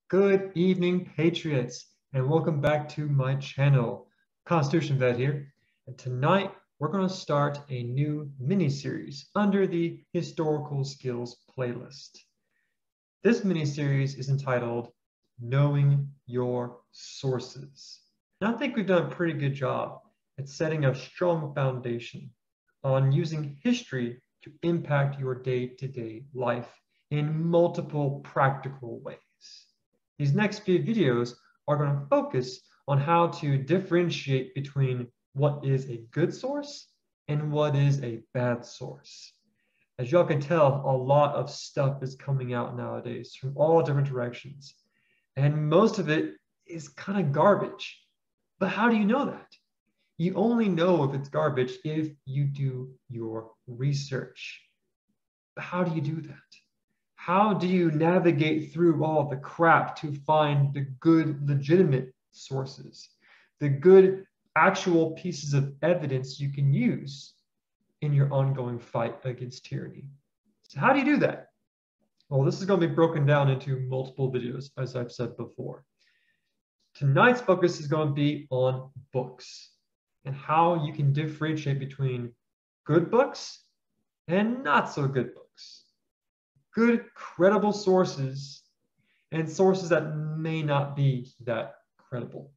Good evening, patriots, and welcome back to my channel. Constitution Vet here, and tonight we're going to start a new mini-series under the Historical Skills playlist. This mini-series is entitled Knowing Your Sources. And I think we've done a pretty good job at setting a strong foundation on using history to impact your day-to-day life in multiple practical ways. These next few videos are going to focus on how to differentiate between what is a good source and what is a bad source. As y'all can tell, a lot of stuff is coming out nowadays from all different directions, and most of it is kind of garbage. But how do you know that? You only know if it's garbage if you do your research. But how do you do that? How do you navigate through all the crap to find the good, legitimate sources, the good, actual pieces of evidence you can use in your ongoing fight against tyranny? So how do you do that? Well, this is going to be broken down into multiple videos, as I've said before. Tonight's focus is going to be on books and how you can differentiate between good books and not so good books. Good, credible sources and sources that may not be that credible.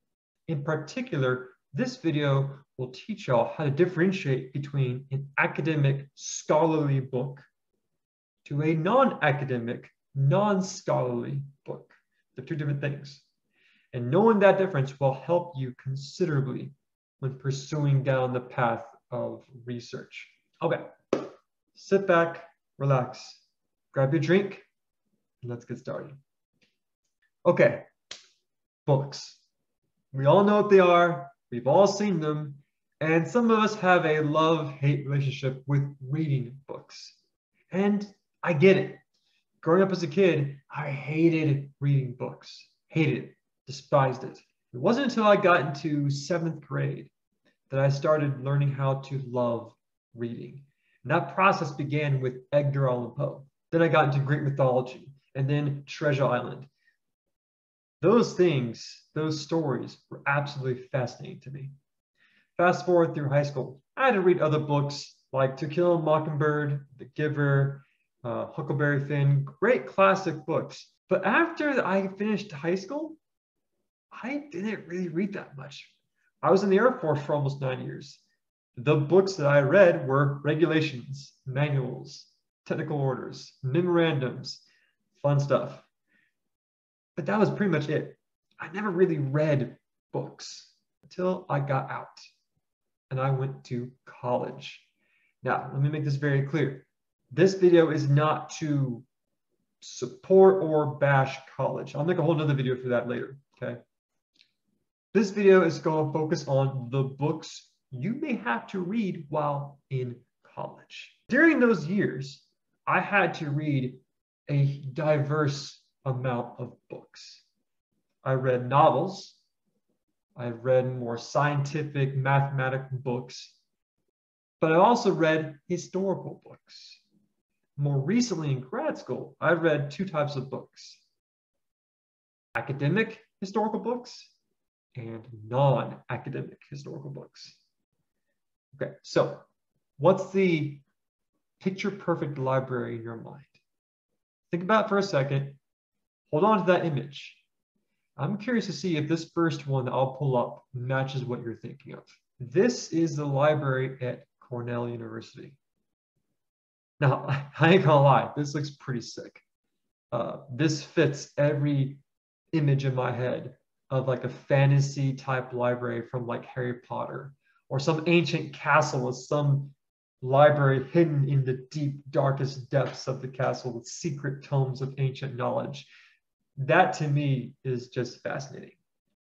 In particular, this video will teach y'all how to differentiate between an academic, scholarly book to a non-academic, non-scholarly book. They're two different things. And knowing that difference will help you considerably when pursuing down the path of research. Okay, sit back, relax, grab your drink, and let's get started. Okay, books. We all know what they are. We've all seen them. And some of us have a love-hate relationship with reading books. And I get it. Growing up as a kid, I hated reading books. Hated it. Despised it. It wasn't until I got into 7th grade that I started learning how to love reading. And that process began with Edgar Allan Poe. Then I got into Greek mythology, and then Treasure Island. Those things, those stories were absolutely fascinating to me. Fast forward through high school, I had to read other books like To Kill a Mockingbird, The Giver, Huckleberry Finn, great classic books. But after I finished high school, I didn't really read that much. I was in the Air Force for almost 9 years. The books that I read were regulations, manuals, technical orders, memorandums, fun stuff. But that was pretty much it. I never really read books until I got out and I went to college. Now, let me make this very clear. This video is not to support or bash college. I'll make a whole nother video for that later, okay? This video is going to focus on the books you may have to read while in college. During those years, I had to read a diverse amount of books. I read novels. I read more scientific, mathematical books. But I also read historical books. More recently in grad school, I read two types of books: academic historical books and non-academic historical books. Okay, so what's the picture-perfect library in your mind? Think about it for a second. Hold on to that image. I'm curious to see if this first one that I'll pull up matches what you're thinking of. This is the library at Cornell University. Now, I ain't gonna lie, this looks pretty sick. This fits every image in my head of like a fantasy type library from like Harry Potter, or some ancient castle with some library hidden in the deep, darkest depths of the castle with secret tomes of ancient knowledge. That to me is just fascinating.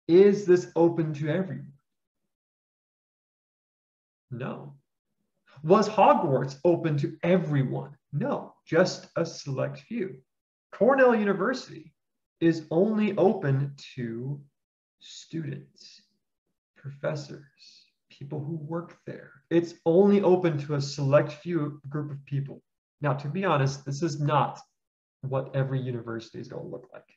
Is this open to everyone? No. Was Hogwarts open to everyone? No, just a select few. Cornell University is only open to students, professors, people who work there. It's only open to a select few group of people. Now, to be honest, this is not what every university is going to look like.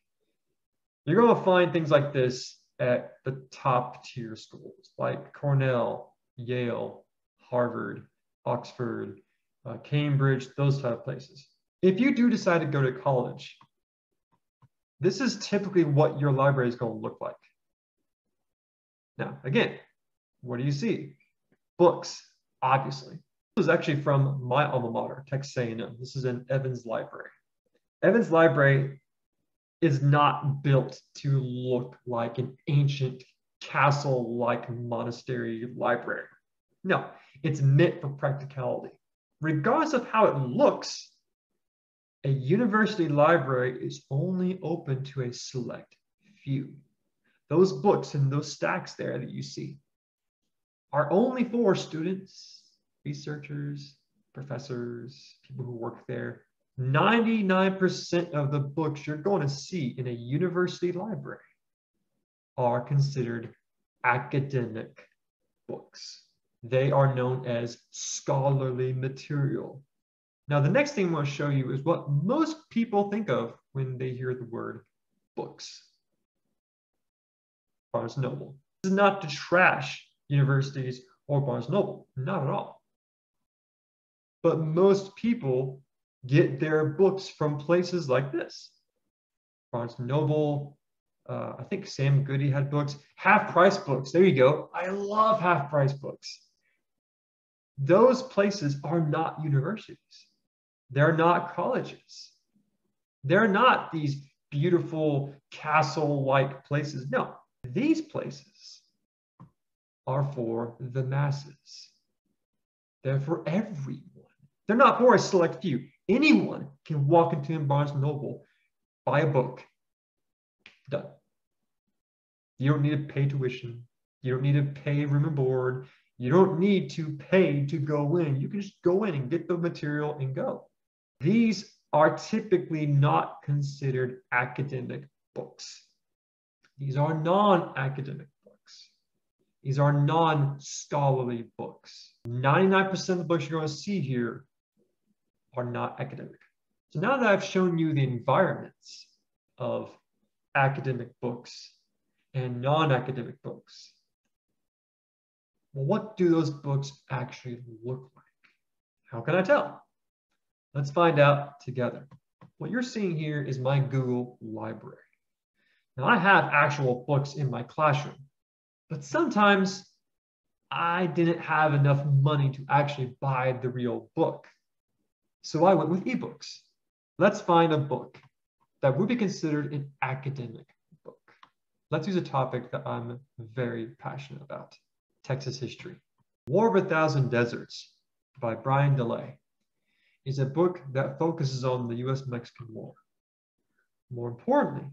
You're going to find things like this at the top tier schools like Cornell, Yale, Harvard, Oxford, Cambridge, those type of places. If you do decide to go to college, this is typically what your library is going to look like. Now, again, what do you see? Books, obviously. This is actually from my alma mater, Texas A&M. This is in Evans Library. Evans Library is not built to look like an ancient castle-like monastery library. No, it's meant for practicality. Regardless of how it looks, a university library is only open to a select few. Those books and those stacks there that you see are only for students, researchers, professors, people who work there. 99% of the books you're going to see in a university library are considered academic books. They are known as scholarly material. Now, the next thing I want to show you is what most people think of when they hear the word books. Barnes & Noble. This is not to trash universities or Barnes & Noble, not at all. But most people get their books from places like this. Barnes & Noble, I think Sam Goody had books. Half-price books, there you go. I love half-price books. Those places are not universities. They're not colleges. They're not these beautiful castle-like places. No, these places are for the masses. They're for everyone. They're not for a select few. Anyone can walk into Barnes & Noble, buy a book, done. You don't need to pay tuition. You don't need to pay room and board. You don't need to pay to go in. You can just go in and get the material and go. These are typically not considered academic books. These are non-academic books. These are non-scholarly books. 99% of the books you're going to see here are not academic. So now that I've shown you the environments of academic books and non-academic books, well, what do those books actually look like? How can I tell? Let's find out together. What you're seeing here is my Google library. Now, I have actual books in my classroom, but sometimes I didn't have enough money to actually buy the real book. So I went with ebooks. Let's find a book that would be considered an academic book. Let's use a topic that I'm very passionate about, Texas history. War of a Thousand Deserts by Brian DeLay is a book that focuses on the US-Mexican War. More importantly,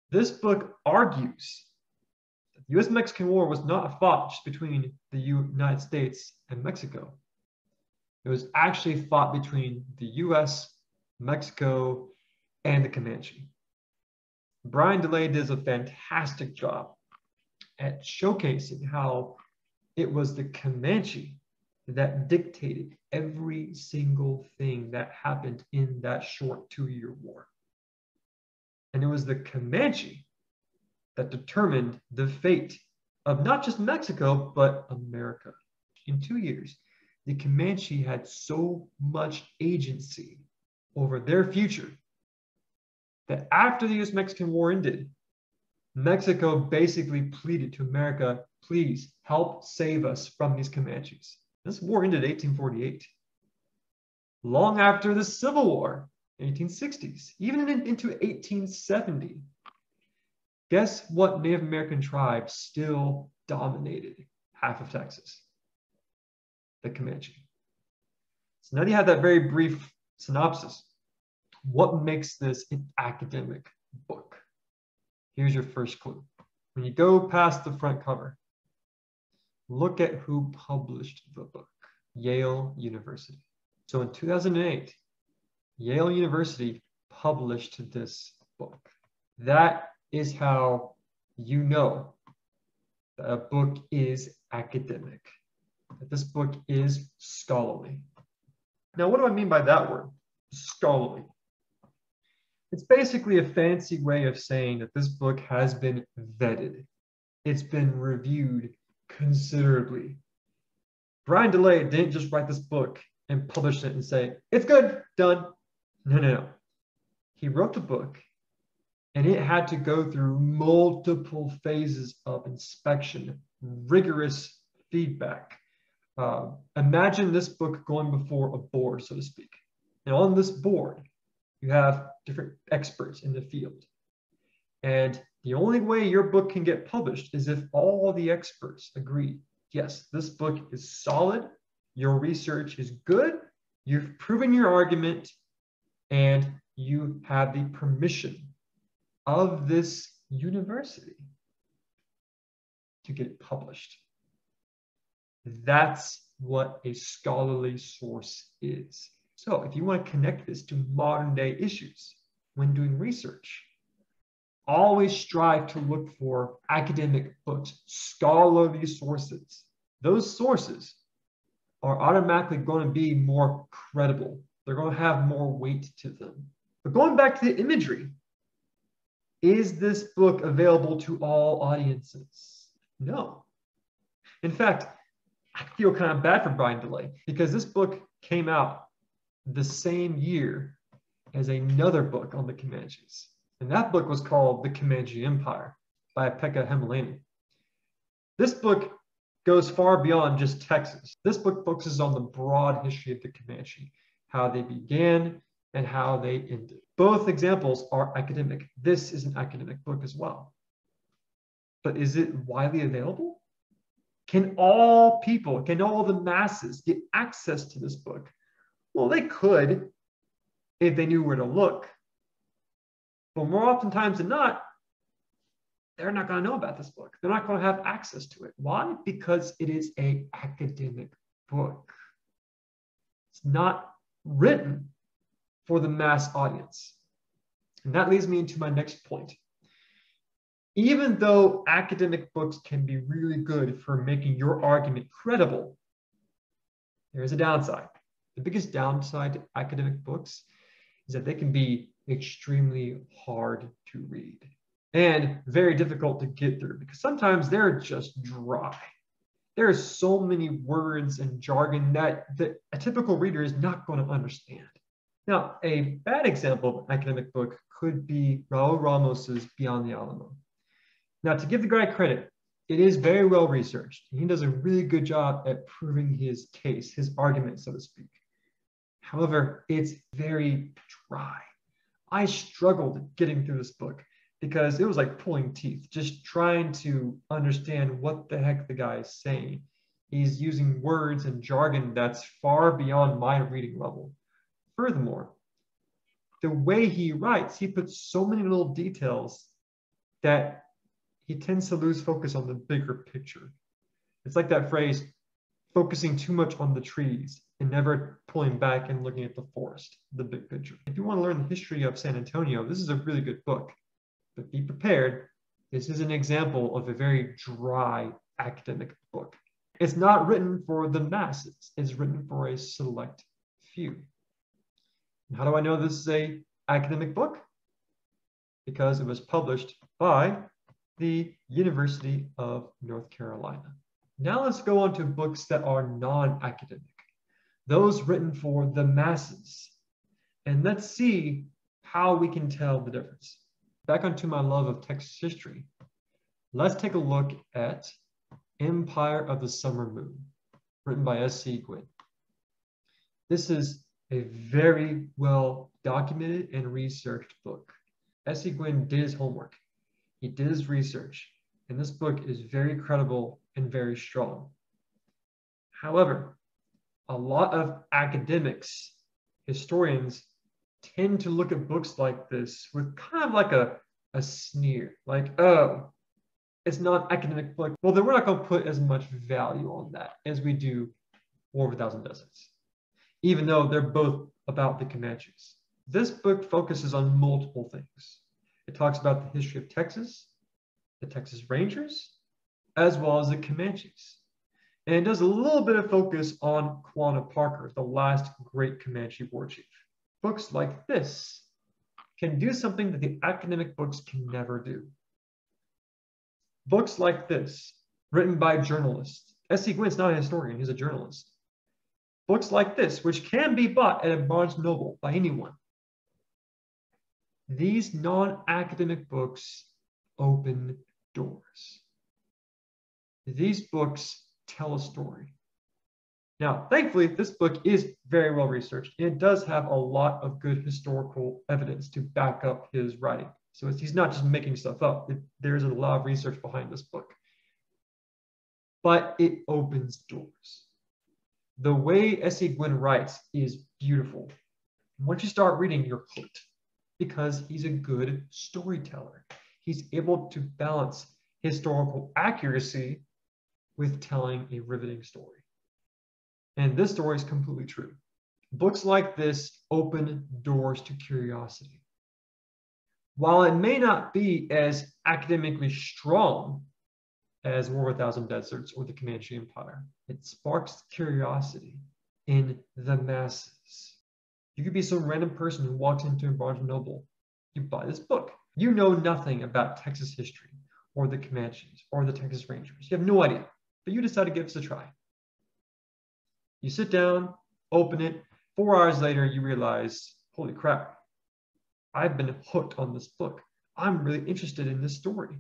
this book argues that the US-Mexican War was not fought just between the United States and Mexico. It was actually fought between the US, Mexico, and the Comanche. Brian DeLay does a fantastic job at showcasing how it was the Comanche that dictated every single thing that happened in that short 2-year war. And it was the Comanche that determined the fate of not just Mexico, but America. In 2 years, the Comanche had so much agency over their future that after the US-Mexican War ended, Mexico basically pleaded to America, please help save us from these Comanches. This war ended in 1848. Long after the Civil War, 1860s, even into 1870. Guess what Native American tribe still dominated half of Texas? The Comanche. So now you have that very brief synopsis. What makes this an academic book? Here's your first clue. When you go past the front cover, look at who published the book. Yale University. So in 2008, Yale University published this book. That is how you know that a book is academic, that this book is scholarly. Now, what do I mean by that word, scholarly? It's basically a fancy way of saying that this book has been vetted. It's been reviewed considerably. Brian DeLay didn't just write this book and publish it and say, it's good, done. No. He wrote the book and it had to go through multiple phases of inspection, rigorous feedback. Imagine this book going before a board, so to speak. And on this board, you have different experts in the field. And the only way your book can get published is if all the experts agree, yes, this book is solid, your research is good, you've proven your argument, and you have the permission of this university to get it published. That's what a scholarly source is. So if you want to connect this to modern day issues when doing research, always strive to look for academic books, scholarly sources. Those sources are automatically going to be more credible. They're going to have more weight to them. But going back to the imagery, is this book available to all audiences? No. In fact, I feel kind of bad for Brian DeLay because this book came out the same year as another book on the Comanches. And that book was called The Comanche Empire by Pekka Hemilani. This book goes far beyond just Texas. This book focuses on the broad history of the Comanche, how they began and how they ended. Both examples are academic. This is an academic book as well. But is it widely available? Can all people, can all the masses get access to this book? Well, they could if they knew where to look. But more oftentimes than not, they're not going to know about this book. They're not going to have access to it. Why? Because it is an academic book. It's not written for the mass audience. And that leads me into my next point. Even though academic books can be really good for making your argument credible, there is a downside. The biggest downside to academic books is that they can be extremely hard to read and very difficult to get through because sometimes they're just dry. There are so many words and jargon that a typical reader is not going to understand. Now, a bad example of an academic book could be Raul Ramos's Beyond the Alamo. Now, to give the guy credit, it is very well researched. He does a really good job at proving his case, his argument, so to speak. However, it's very dry. I struggled getting through this book because it was like pulling teeth, just trying to understand what the heck the guy is saying. He's using words and jargon that's far beyond my reading level. Furthermore, the way he writes, he puts so many little details that he tends to lose focus on the bigger picture. It's like that phrase, focusing too much on the trees and never pulling back and looking at the forest, the big picture. If you want to learn the history of San Antonio, this is a really good book. But be prepared. This is an example of a very dry academic book. It's not written for the masses. It's written for a select few. And how do I know this is an academic book? Because it was published by the University of North Carolina. Now let's go on to books that are non-academic, those written for the masses. And let's see how we can tell the difference. Back onto my love of Texas history, let's take a look at Empire of the Summer Moon, written by S.C. Gwynne. This is a very well documented and researched book. S.C. Gwynne did his homework. He did his research, and this book is very credible and very strong. However, a lot of academics, historians, tend to look at books like this with kind of like a sneer, like, oh, it's not an academic book. Well, then we're not going to put as much value on that as we do War of a Thousand Deserts, even though they're both about the Comanches. This book focuses on multiple things. It talks about the history of Texas, the Texas Rangers, as well as the Comanches. And it does a little bit of focus on Quanah Parker, the last great Comanche war chief. Books like this can do something that the academic books can never do. Books like this, written by journalists. S.C. Gwynn's not a historian, he's a journalist. Books like this, which can be bought at a Barnes & Noble by anyone. These non-academic books open doors. These books tell a story. Now, thankfully, this book is very well researched, and it does have a lot of good historical evidence to back up his writing. So he's not just making stuff up. There's a lot of research behind this book. But it opens doors. The way S.C. Gwynn writes is beautiful. Once you start reading, you're hooked because he's a good storyteller. He's able to balance historical accuracy with telling a riveting story. And this story is completely true. Books like this open doors to curiosity. While it may not be as academically strong as War of a Thousand Deserts or the Comanche Empire, it sparks curiosity in the masses. You could be some random person who walks into a Barnes & Noble. You buy this book. You know nothing about Texas history or the Comanches or the Texas Rangers. You have no idea, but you decide to give this a try. You sit down, open it. 4 hours later, you realize, holy crap, I've been hooked on this book. I'm really interested in this story.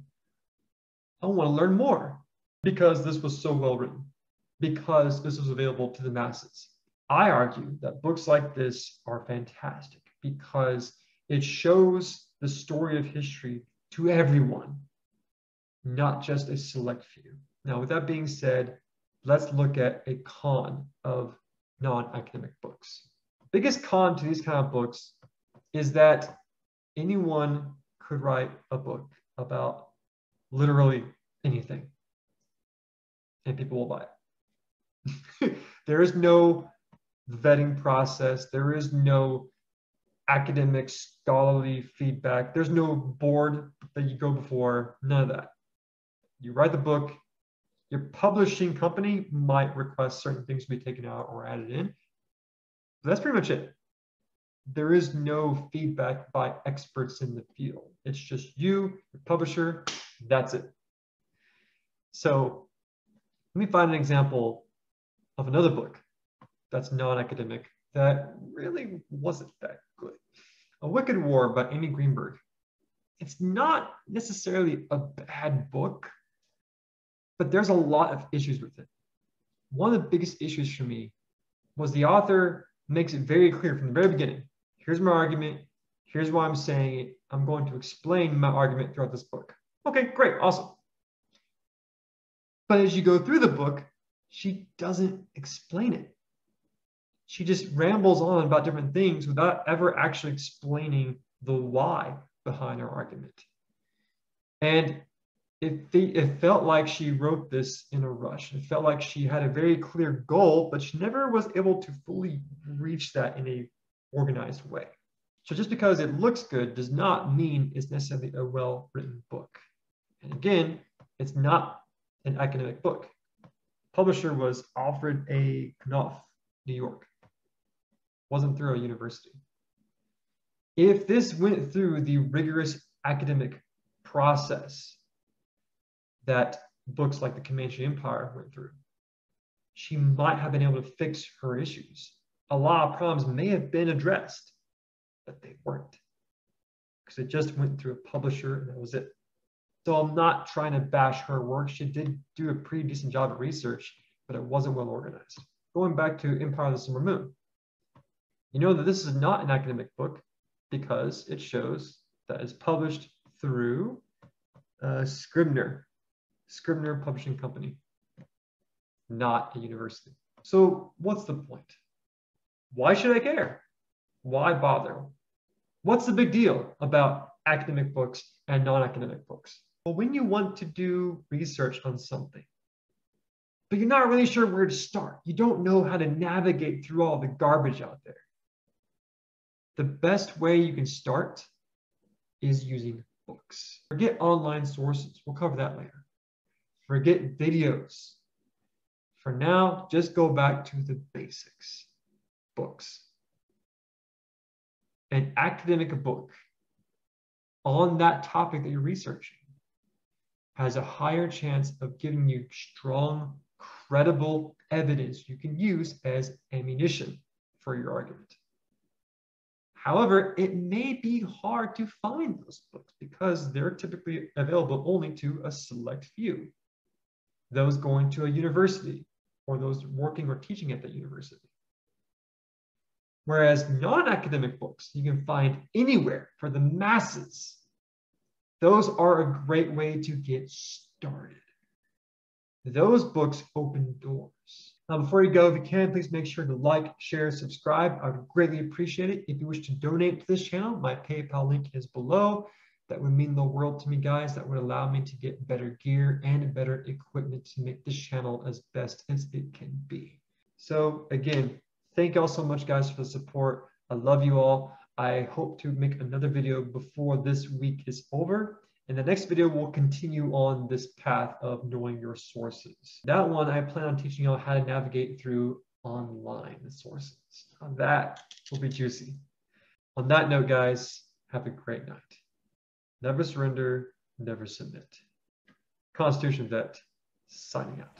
I want to learn more because this was so well written, because this was available to the masses. I argue that books like this are fantastic because it shows the story of history to everyone, not just a select few. Now, with that being said, let's look at a con of non-academic books. Biggest con to these kind of books is that anyone could write a book about literally anything, and people will buy it. There is no vetting process. There is no academic scholarly feedback. There's no board that you go before, none of that. You write the book, your publishing company might request certain things to be taken out or added in. But that's pretty much it. There is no feedback by experts in the field. It's just you, your publisher, that's it. So let me find an example of another book that's non-academic that really wasn't that good. A Wicked War by Amy Greenberg. It's not necessarily a bad book, but there's a lot of issues with it. One of the biggest issues for me was the author makes it very clear from the very beginning. Here's my argument. Here's why I'm saying it. I'm going to explain my argument throughout this book. Okay, great, awesome. But as you go through the book, she doesn't explain it. She just rambles on about different things without ever actually explaining the why behind her argument. And it felt like she wrote this in a rush. It felt like she had a very clear goal, but she never was able to fully reach that in a organized way. So just because it looks good does not mean it's necessarily a well-written book. And again, it's not an academic book. Publisher was Alfred A. Knopf, New York. Wasn't through a university. If this went through the rigorous academic process that books like the Comanche Empire went through, she might have been able to fix her issues. A lot of problems may have been addressed, but they weren't, because it just went through a publisher and that was it. So I'm not trying to bash her work. She did do a pretty decent job of research, but it wasn't well organized. Going back to Empire of the Summer Moon, you know that this is not an academic book because it shows that it's published through Scribner Publishing Company, not a university. So what's the point? Why should I care? Why bother? What's the big deal about academic books and non-academic books? Well, when you want to do research on something, but you're not really sure where to start, you don't know how to navigate through all the garbage out there, the best way you can start is using books. Forget online sources. We'll cover that later. Forget videos. For now, just go back to the basics. Books. An academic book on that topic that you're researching has a higher chance of giving you strong, credible evidence you can use as ammunition for your argument. However, it may be hard to find those books because they're typically available only to a select few, those going to a university or those working or teaching at that university. Whereas non-academic books you can find anywhere for the masses. Those are a great way to get started. Those books open doors. Now, before you go, if you can, please make sure to like, share, subscribe. I would greatly appreciate it. If you wish to donate to this channel, my PayPal link is below. That would mean the world to me, guys. That would allow me to get better gear and better equipment to make this channel as best as it can be. So again, thank you all so much, guys, for the support. I love you all. I hope to make another video before this week is over. In the next video, we'll continue on this path of knowing your sources. That one, I plan on teaching you all how to navigate through online sources. That will be juicy. On that note, guys, have a great night. Never surrender, never submit. Constitution Vet, signing out.